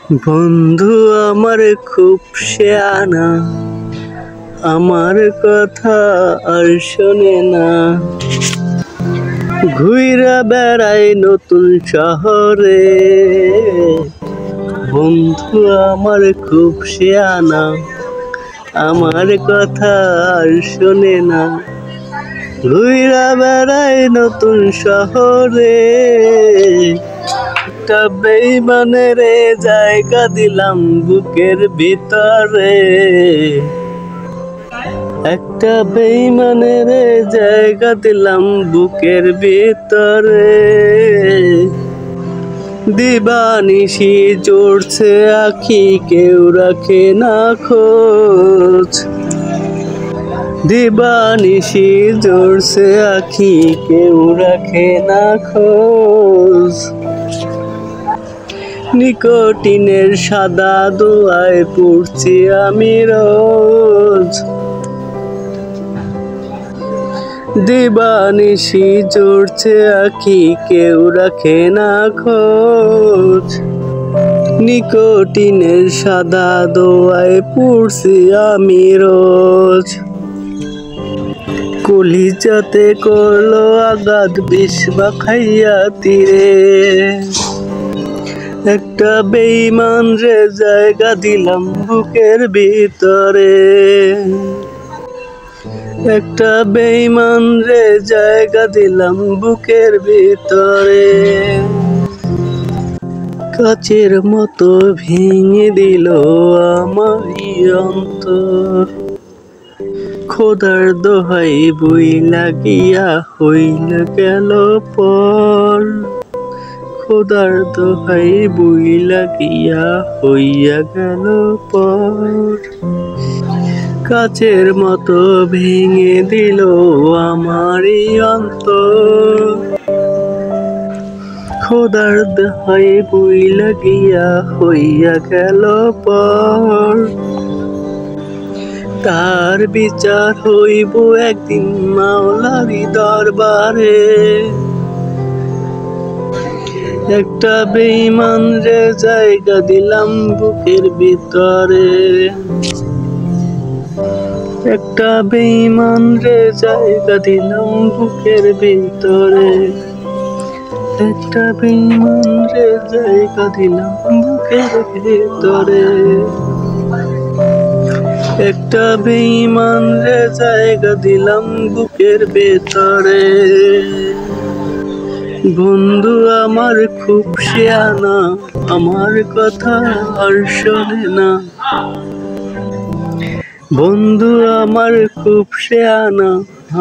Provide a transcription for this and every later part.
বন্ধু আমার খুব শেয়ানা, আমার কথা আর শোনে না। ঘুইরা বেড়াই নতুন শহরে, বন্ধু আমার খুব শেয়ানা, আমার কথা আর শোনে না। ঘুইরা বেড়াই নতুন শহরে, একটা বেইমানের জায়গা দিলাম বুকের ভিতরে। একটা বেইমানের জায়গা দিলাম বুকের ভিতরে। দিবানিশি জড়ছে আখি, কেউ রাখে না খোঁজ। দিবানিশি জড়ছে আখি, কেউ রাখে না খোঁজ। নিকোটিনের সাদা দোয়ায় পড়ছি আমি রোজ। দিবানিশি জড়ছে আখি, কেউ রাখে না খোঁজ। নিকোটিনের সাদা দোয়ায় পড়ছি আমি রোজ। কলিজাতে করলো আঘাত বিষ মাখাইয়া তীরে। একটা বেইমান রে জায়গা দিলাম বুকের ভিতরে। একটা বেইমান রে জায়গা দিলাম বুকের ভিতরে। কাচের মতো ভেঙে দিল আমারই অন্তর। খোদার দোহাই বই লাগিয়া হইল গেল পর। খোদার দোহাই বই লাগিয়া হইয়া গেল পর। কাচের মতো ভেঙে দিল আমারই অন্তর। খোদার দোহাই বই লাগিয়া হইয়া গেল পর। তার বিচার হইব একদিন মাওলারি দরবারে। একটা বেইমান রে জায়গা দিলাম বুকের ভিতরে। একটা বেইমান রে জায়গা দিলাম বুকের ভিতরে। একটা বেইমান রে জায়গা দিলাম বুকের ভিতরে। একটা বেইমান রে জায়গা দিলাম বুকের ভেতরে। বন্ধু আমার খুব শেয়ানা, আমার কথা আর শোনে না। বন্ধু আমার খুব শেয়ানা,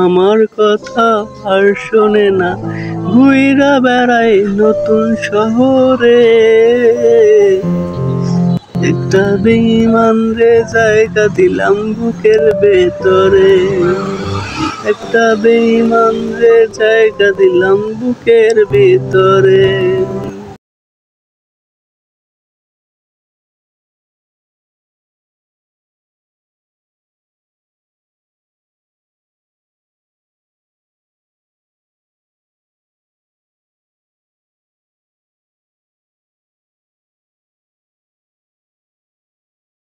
আমার কথা আর শোনে না। ঘুইরা বেড়াই নতুন শহরে, একটা বেইমান রে জায়গা দিলাম বুকের ভেতরে। একটা বেইমান রে জায়গা দিলাম বুকের ভিতরে।